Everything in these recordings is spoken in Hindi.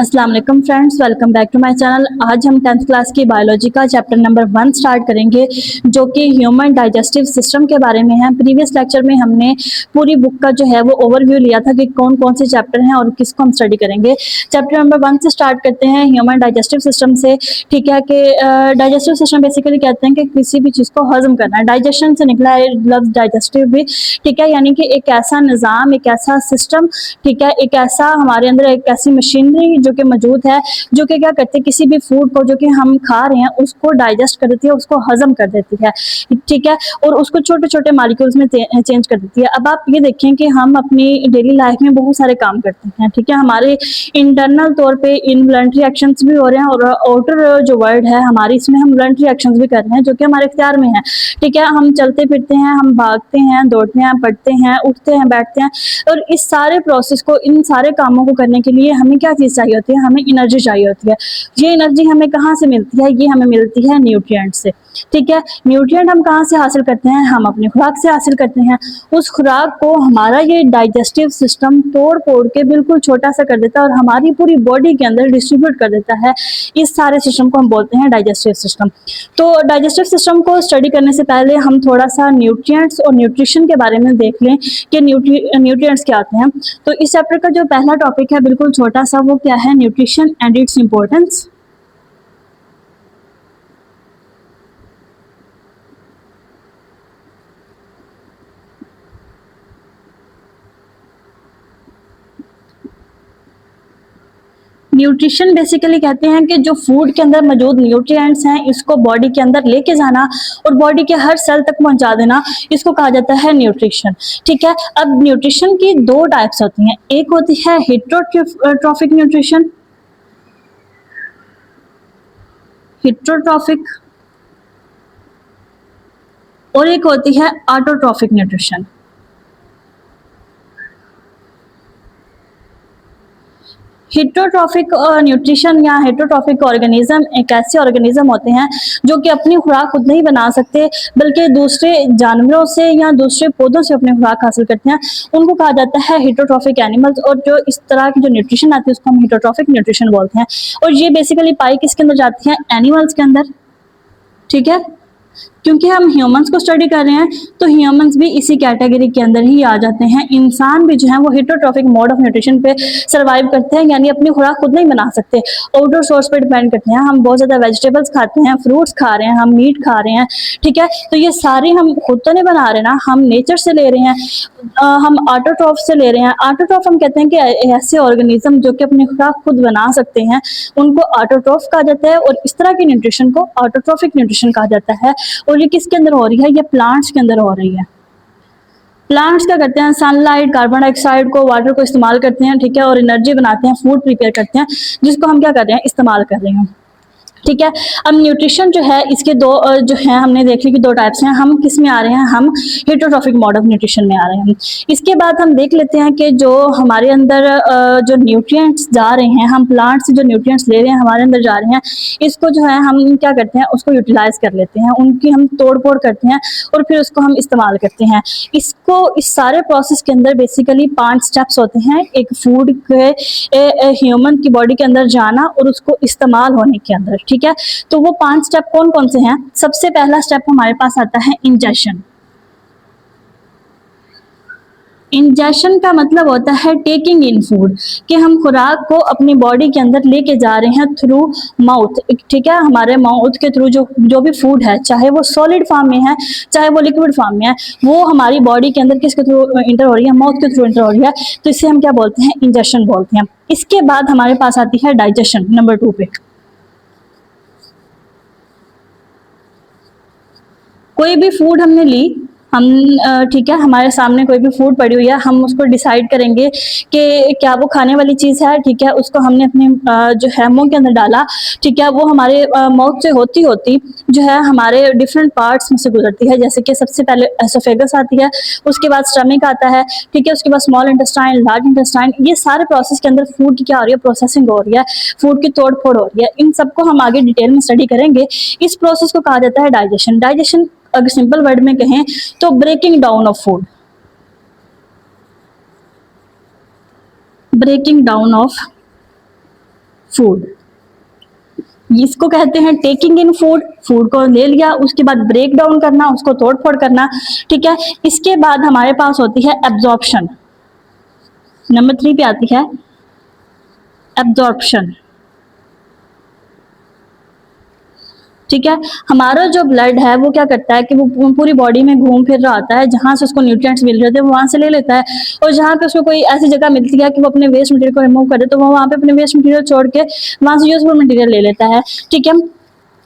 अस्सलाम वालेकुम friends, welcome back to my channel. आज हम 10th क्लास की बायोलॉजी का चैप्टर नंबर 1 स्टार्ट करेंगे, जो कि ह्यूमन डाइजेस्टिव सिस्टम के बारे में है। प्रीवियस लेक्चर में हमने पूरी बुक का जो है वो ओवरव्यू लिया था कि कौन कौन से चैप्टर हैं और किसको हम स्टडी करेंगे। चैप्टर नंबर 1 से स्टार्ट करते हैं, ह्यूमन डाइजेस्टिव सिस्टम से। ठीक है कि डाइजेस्टिव सिस्टम बेसिकली कहते हैं कि किसी भी चीज़ को हजम करना। डाइजेशन से निकला है लफ्ज डाइजेस्टिव भी। ठीक है, यानी कि एक ऐसा निज़ाम, एक ऐसा सिस्टम, ठीक है, एक ऐसा हमारे अंदर एक ऐसी मशीनरी जो कि मौजूद है, जो कि क्या करती है, किसी भी फूड को जो कि हम खा रहे हैं उसको डाइजेस्ट कर देती है, उसको हजम कर देती है। ठीक है, और उसको छोटे छोटे मालिक्यूल्स में चेंज कर देती है। अब आप ये देखें कि हम अपनी डेली लाइफ में बहुत सारे काम करते हैं। ठीक है, हमारे इंटरनल तौर पे इनवॉलंटरी एक्शंस भी हो रहे हैं और आउटर जो वर्ल्ड है हमारी, इसमें हम वॉलंटरी एक्शंस भी कर रहे हैं जो कि हमारे इख्तियार में है। ठीक है, हम चलते फिरते हैं, हम भागते हैं, दौड़ते हैं, पढ़ते हैं, उठते हैं, बैठते हैं, और इस सारे प्रोसेस को, इन सारे कामों को करने के लिए हमें क्या चीज़ चाहिए होती है? हमें एनर्जी चाहिए होती है। ये एनर्जी हमें कहाँ से मिलती है? ये हमें मिलती है न्यूट्रिएंट से। ठीक है, न्यूट्रिएंट हम कहाँ से हासिल करते हैं? हम अपनी खुराक से हासिल करते हैं। उस खुराक को हमारा ये डाइजेस्टिव सिस्टम तोड़ फोड़ के बिल्कुल छोटा सा कर देता है और हमारी पूरी बॉडी के अंदर डिस्ट्रीब्यूट कर देता है। इस सारे सिस्टम को हम बोलते हैं डाइजेस्टिव सिस्टम। तो डाइजेस्टिव सिस्टम को स्टडी करने से पहले हम थोड़ा सा न्यूट्रिएंट्स और न्यूट्रिशन के बारे में देख लें कि न्यूट्रिएंट्स क्या आते हैं। तो इस चैप्टर का जो पहला टॉपिक है बिल्कुल छोटा सा, वो क्या है? Nutrition and its importance. Nutrition basically कहते हैं कि जो फूड के अंदर मौजूद न्यूट्रिएंट्स हैं, इसको बॉडी के अंदर लेके जाना और बॉडी के हर सेल तक पहुंचा देना, इसको कहा जाता है न्यूट्रिशन। ठीक है, अब न्यूट्रिशन की दो टाइप्स होती हैं। एक होती है हेटरोट्रॉफिक न्यूट्रिशन, हेटरोट्रॉफिक, और एक होती है ऑटोट्रॉफिक न्यूट्रिशन। हेटरोट्रॉफिक न्यूट्रिशन या हेटरोट्रॉफिक ऑर्गेनिज्म एक ऐसे ऑर्गेनिज्म होते हैं जो कि अपनी खुराक खुद नहीं बना सकते, बल्कि दूसरे जानवरों से या दूसरे पौधों से अपनी खुराक हासिल करते हैं। उनको कहा जाता है हेटरोट्रॉफिक एनिमल्स, और जो इस तरह की जो न्यूट्रिशन आती है उसको हम हेटरोट्रॉफिक न्यूट्रिशन बोलते हैं। और ये बेसिकली पाई किसके अंदर जाती है? एनिमल्स के अंदर। ठीक है, क्योंकि हम ह्यूमंस को स्टडी कर रहे हैं तो ह्यूमंस भी इसी कैटेगरी के अंदर ही आ जाते हैं। इंसान भी जो है वो हेटरोट्रॉफिक मोड ऑफ न्यूट्रिशन पे सर्वाइव करते हैं, यानी अपनी खुराक खुद नहीं बना सकते, आउटडोर सोर्स पे डिपेंड करते हैं। हम बहुत ज़्यादा वेजिटेबल्स खाते हैं, फ्रूट्स खा रहे हैं, हम मीट खा रहे हैं। ठीक है, तो ये सारे हम खुद तो नहीं बना रहे ना, हम नेचर से ले रहे हैं, हम ऑटोट्रॉफ से ले रहे हैं। ऑटोट्रॉफ हम कहते हैं कि ऐसे ऑर्गेनिज्म जो कि अपनी खुराक खुद बना सकते हैं, उनको ऑटोट्रॉफ कहा जाता है, और इस तरह की न्यूट्रिशन को ऑटोट्रॉफिक न्यूट्रिशन कहा जाता है। और ये किसके अंदर हो रही है? ये प्लांट्स के अंदर हो रही है। प्लांट्स क्या करते हैं? सनलाइट, कार्बन डाइऑक्साइड को, वाटर को इस्तेमाल करते हैं। ठीक है, और एनर्जी बनाते हैं, फूड प्रिपेयर करते हैं, जिसको हम क्या कर रहे हैं? इस्तेमाल कर रहे हैं। ठीक है, अब न्यूट्रिशन जो है इसके दो जो है हमने देख ली कि दो टाइप्स हैं। हम किस में आ रहे हैं? हम हेटरोट्रॉफिक मोड ऑफ न्यूट्रिशन में आ रहे हैं। इसके बाद हम देख लेते हैं कि जो हमारे अंदर जो न्यूट्रिएंट्स जा रहे हैं, हम प्लांट से जो न्यूट्रिएंट्स ले रहे हैं हमारे अंदर जा रहे हैं, इसको जो है हम क्या करते हैं? उसको यूटिलाइज कर लेते हैं, उनकी हम तोड़ फोड़ करते हैं और फिर उसको हम इस्तेमाल करते हैं। इसको, इस सारे प्रोसेस के अंदर बेसिकली 5 स्टेप्स होते हैं। एक फूड के ह्यूमन की बॉडी के अंदर जाना और उसको इस्तेमाल होने के अंदर। ठीक है, तो वो 5 स्टेप कौन कौन से हैं? सबसे पहला स्टेप हमारे पास आता है इंजेशन। इंजेशन का मतलब होता है टेकिंग इन फूड, कि हम खुराक को अपनी बॉडी के अंदर लेके जा रहे हैं थ्रू माउथ। ठीक है, हमारे माउथ के थ्रू जो भी फूड है, चाहे वो सॉलिड फॉर्म में है, चाहे वो लिक्विड फॉर्म में है, वो हमारी बॉडी के अंदर किसके थ्रू इंटर हो रही है? माउथ के थ्रू इंटर हो रही है। तो इसे हम क्या बोलते हैं? इंजेशन बोलते हैं। इसके बाद हमारे पास आती है डाइजेशन, नंबर 2 पे। कोई भी फूड हमने ली, हम ठीक है, हमारे सामने कोई भी फूड पड़ी हुई है, हम उसको डिसाइड करेंगे कि क्या वो खाने वाली चीज़ है। ठीक है, उसको हमने अपने जो है मुंह के अंदर डाला। ठीक है, वो हमारे माउथ से होती होती जो है हमारे डिफरेंट पार्ट्स में से गुजरती है। जैसे कि सबसे पहले एसोफेगस आती है, उसके बाद स्टमक आता है। ठीक है, उसके बाद स्मॉल इंटेस्टाइन, लार्ज इंटेस्टाइन। ये सारे प्रोसेस के अंदर फूड की क्या हो रही है? प्रोसेसिंग हो रही है, फूड की तोड़ फोड़ हो रही है। इन सबको हम आगे डिटेल में स्टडी करेंगे। इस प्रोसेस को कहा जाता है डाइजेशन। डाइजेशन अगर सिंपल वर्ड में कहें तो breaking down of food, breaking down of food. इसको कहते हैं टेकिंग इन फूड, फूड को ले लिया, उसके बाद ब्रेक डाउन करना, उसको तोड़ फोड़ करना, ठीक है। इसके बाद हमारे पास होती है एब्जॉर्प्शन। नंबर 3 पे आती है एब्जॉर्प्शन, ठीक है। हमारा जो ब्लड है वो क्या करता है कि वो पूरी बॉडी में घूम फिर रहा होता है, जहां से उसको न्यूट्रिएंट्स मिल रहे थे वो वहां से ले लेता है, और जहां पे उसको कोई ऐसी जगह मिलती है कि वो अपने वेस्ट मटेरियल को रिमूव करे तो वो वहां पे अपने वेस्ट मटेरियल छोड़ के वहां से यूजफुल मटेरियल ले लेता है, ठीक है।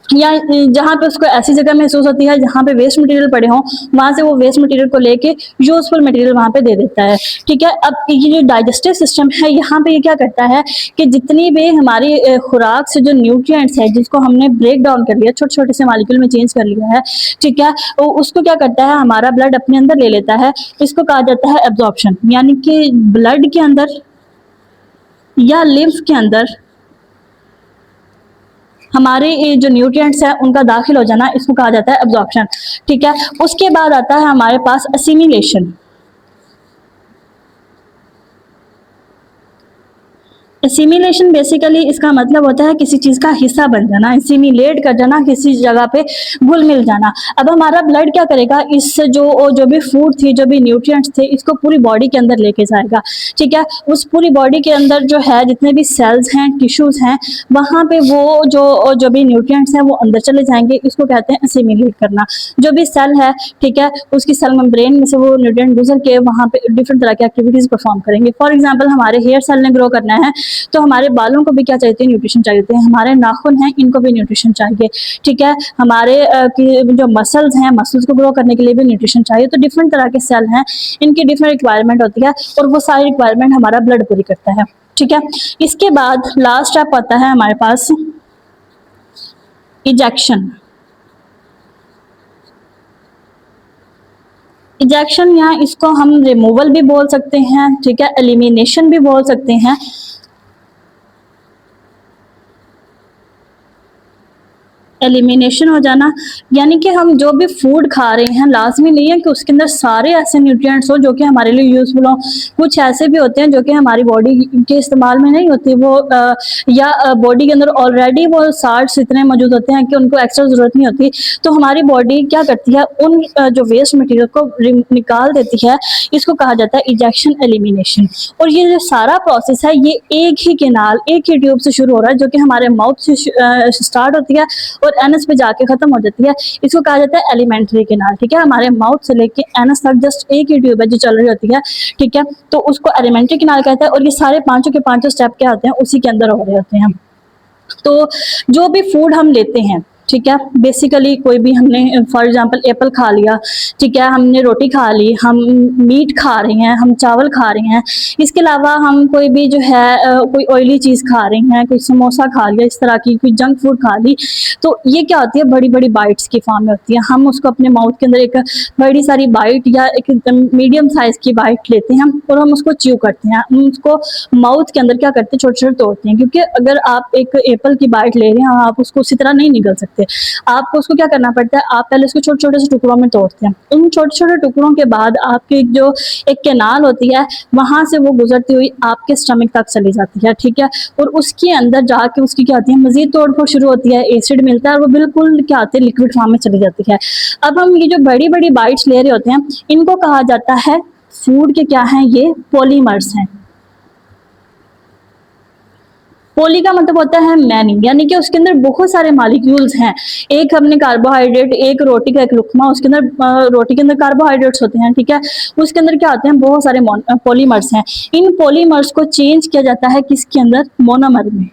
या जहाँ पे उसको ऐसी जगह महसूस होती है जहाँ पे वेस्ट मटेरियल पड़े हों, वहां से वो वेस्ट मटेरियल को लेके यूजफुल मटेरियल वहां पे दे देता है, ठीक है। अब ये जो डाइजेस्टिव सिस्टम है यहाँ पे ये क्या करता है कि जितनी भी हमारी खुराक से जो न्यूट्रिएंट्स है जिसको हमने ब्रेक डाउन कर लिया, छोटे छोटे से मालिक्यूल में चेंज कर लिया है, ठीक है, तो उसको क्या करता है हमारा ब्लड अपने अंदर ले लेता है। इसको कहा जाता है एब्जॉर्प्शन, यानी कि ब्लड के अंदर या लिम्फ के अंदर हमारे ये जो न्यूट्रिएंट्स है उनका दाखिल हो जाना, इसको कहा जाता है एब्जॉर्प्शन, ठीक है। उसके बाद आता है हमारे पास असिमिलेशन। एसिमिलेशन बेसिकली इसका मतलब होता है किसी चीज का हिस्सा बन जाना, एसिमिलेट कर जाना, किसी जगह पे घुल मिल जाना। अब हमारा ब्लड क्या करेगा, इस जो भी फूड थी, जो भी न्यूट्रिएंट्स थे, इसको पूरी बॉडी के अंदर लेके जाएगा, ठीक है। उस पूरी बॉडी के अंदर जो है जितने भी सेल्स हैं, टिश्यूज हैं, वहां पे वो जो भी न्यूट्रिएंट्स हैं वो अंदर चले जाएंगे, इसको कहते हैं एसिमिलेट करना। जो भी सेल है, ठीक है, उसकी सेल मेम्ब्रेन में से वो न्यूट्रिएंट गुजर के वहां पे डिफरेंट तरह की एक्टिविटीज परफॉर्म करेंगे। फॉर एग्जाम्पल हमारे हेयर सेल ने ग्रो करना है तो हमारे बालों को भी क्या चाहिए, न्यूट्रिशन चाहिए, हमारे नाखून हैं इनको भी न्यूट्रिशन चाहिए, ठीक है। हमारे जो मसल्स हैं, मसल्स को ग्रो करने के लिए भी न्यूट्रिशन चाहिए। तो डिफरेंट तरह के सेल हैं, इनकी डिफरेंट रिक्वायरमेंट होती है और वो सारी रिक्वायरमेंट हमारा ब्लड पूरी करता है, ठीक है। इसके बाद लास्ट स्टेप आता है हमारे पास इजेक्शन। इजेक्शन या इसको हम रिमूवल भी बोल सकते हैं, ठीक है, एलिमिनेशन भी बोल सकते हैं। एलिमिनेशन हो जाना यानी कि हम जो भी फूड खा रहे हैं लाजमी नहीं है कि उसके अंदर सारे ऐसे न्यूट्रिएंट्स हो जो कि हमारे लिए यूजफुल हो। कुछ ऐसे भी होते हैं जो कि हमारी बॉडी के इस्तेमाल में नहीं होती, वो या बॉडी के अंदर ऑलरेडी वो साल्ट्स इतने मौजूद होते हैं कि उनको एक्स्ट्रा जरूरत नहीं होती। तो हमारी बॉडी क्या करती है, उन जो वेस्ट मटेरियल को निकाल देती है। इसको कहा जाता है इजेक्शन एलिमिनेशन। और ये जो सारा प्रोसेस है ये एक ही केनाल, एक ही ट्यूब से शुरू हो रहा है जो कि हमारे माउथ से स्टार्ट होती है और एनस पे जाके खत्म हो जाती है। इसको कहा जाता है एलिमेंट्री केनाल, ठीक है। हमारे माउथ से लेके एनस तक जस्ट एक ही ट्यूब है जो चल रही होती है, ठीक है। तो उसको एलिमेंट्री केनाल कहते हैं और ये सारे पांचों के पांचों स्टेप क्या होते हैं उसी के अंदर हो रहे होते हैं। तो जो भी फूड हम लेते हैं, ठीक है, बेसिकली कोई भी हमने फॉर एग्जांपल एप्पल खा लिया, ठीक है, हमने रोटी खा ली, हम मीट खा रहे हैं, हम चावल खा रहे हैं, इसके अलावा हम कोई भी जो है कोई ऑयली चीज़ खा रहे हैं, कोई समोसा खा लिया, इस तरह की कोई जंक फूड खा ली, तो ये क्या होती है बड़ी बड़ी बाइट्स की फॉर्म में होती है। हम उसको अपने माउथ के अंदर एक बड़ी सारी बाइट या एक मीडियम साइज की बाइट लेते हैं और हम उसको च्यू करते हैं। हम उसको माउथ के अंदर क्या करते हैं, छोटे छोटे तोड़ते हैं, क्योंकि अगर आप एक एप्पल की बाइट ले रहे हैं आप उसको उसी तरह नहीं निगल सकते, आपको उसको क्या करना पड़ता है, आप पहले उसको छोटे छोटे से टुकड़ों में तोड़ते हैं। उन छोटे छोटे टुकड़ों के बाद आपकी जो एक कैनाल होती है वहां से वो गुजरती हुई आपके स्टमक तक चली जाती है, ठीक है। और उसके अंदर जाके उसकी क्या होती है मजीद तोड़ फोड़ शुरू होती है, एसिड मिलता है और वो बिल्कुल क्या होती है लिक्विड फॉर्म में चली जाती है। अब हम ये जो बड़ी बड़ी बाइट्स ले रहे होते हैं इनको कहा जाता है फूड के क्या है, ये पॉलीमर्स हैं। पोली का मतलब होता है मैनी, यानी कि उसके अंदर बहुत सारे मॉलिक्यूल्स हैं। एक हमने कार्बोहाइड्रेट, एक रोटी का एक लुकमा, उसके अंदर रोटी के अंदर कार्बोहाइड्रेट्स होते हैं, ठीक है, उसके अंदर क्या होते हैं बहुत सारे पॉलीमर्स हैं। इन पॉलीमर्स को चेंज किया जाता है किसके अंदर, मोनोमर में।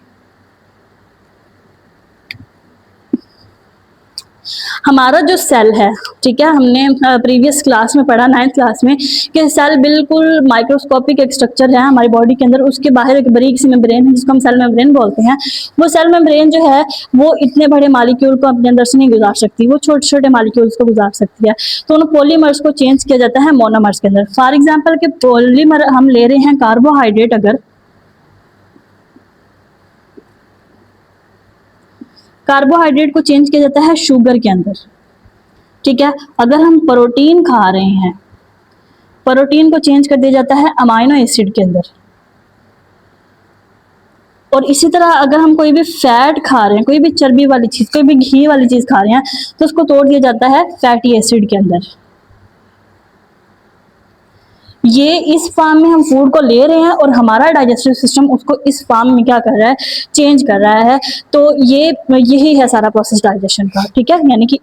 हमारा जो सेल है, ठीक है, हमने प्रीवियस क्लास में पढ़ा 9th क्लास में कि सेल बिल्कुल माइक्रोस्कोपिक एक स्ट्रक्चर है हमारी बॉडी के अंदर। उसके बाहर एक बारीक सी मेम्ब्रेन है जिसको हम सेल मेम्ब्रेन बोलते हैं। वो सेल मेम्ब्रेन जो है वो इतने बड़े मॉलिक्यूल को अपने अंदर से नहीं गुजार सकती, वो छोटे छोटे मॉलिक्यूल्स को गुजार सकती है। तो उन पॉलीमर्स को चेंज किया जाता है मोनोमर्स के अंदर। फॉर एग्जाम्पल के पॉलीमर हम ले रहे हैं कार्बोहाइड्रेट, अगर कार्बोहाइड्रेट को चेंज किया जाता है शुगर के अंदर, ठीक है। अगर हम प्रोटीन खा रहे हैं, प्रोटीन को चेंज कर दिया जाता है अमाइनो एसिड के अंदर। और इसी तरह अगर हम कोई भी फैट खा रहे हैं, कोई भी चर्बी वाली चीज़, कोई भी घी वाली चीज़ खा रहे हैं, तो उसको तोड़ दिया जाता है फैटी एसिड के अंदर। ये इस फॉर्म में हम फूड को ले रहे हैं और हमारा डाइजेस्टिव सिस्टम उसको इस फॉर्म में क्या कर रहा है, चेंज कर रहा है। तो ये यही है सारा प्रोसेस डाइजेशन का, ठीक है। यानी कि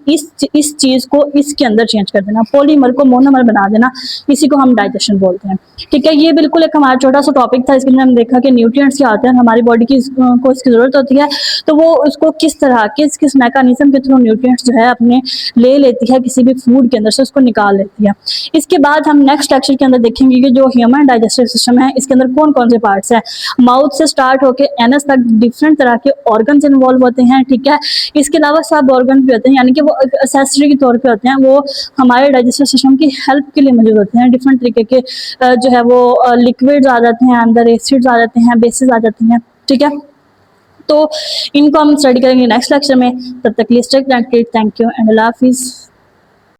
इस चीज़ को इसके अंदर चेंज कर देना, पॉलीमर को मोनोमर बना देना, इसी को हम डाइजेशन बोलते हैं, ठीक है। ये बिल्कुल एक हमारा छोटा सा टॉपिक था। इसके अंदर हम देखा कि न्यूट्रिएंट्स क्या आते हैं, हमारी बॉडी की को इसकी ज़रूरत होती है, तो वो उसको किस तरह किस मैकेनिज्म के थ्रू न्यूट्रिएंट्स जो है अपने ले लेती है किसी भी फूड के अंदर से, उसको निकाल लेती है। इसके बाद हम नेक्स्ट लेक्चर के अंदर देखेंगे कि जो ह्यूमन डाइजेस्टिव सिस्टम है इसके अंदर कौन कौन से पार्ट्स हैं। माउथ से स्टार्ट होके एनस तक डिफरेंट तरह के ऑर्गन्स इन्वॉल्व होते हैं, ठीक है। इसके अलावा सब ऑर्गन भी होते हैं, यानी कि वो एक्सेसरी के तौर पे होते हैं, वो हमारे डाइजेस्टिव सिस्टम की हेल्प के लिए मौजूद होते हैं। डिफरेंट तरीके के जो है वो लिक्विड्स आ जाते हैं अंदर, एसिड्स आ जाते हैं, बेसिस आ जाती हैं, ठीक है। तो इनको हम स्टडी करेंगे नेक्स्ट लेक्चर में। तब तक के लिए stay connected. Thank you and अल्लाह हाफिज़।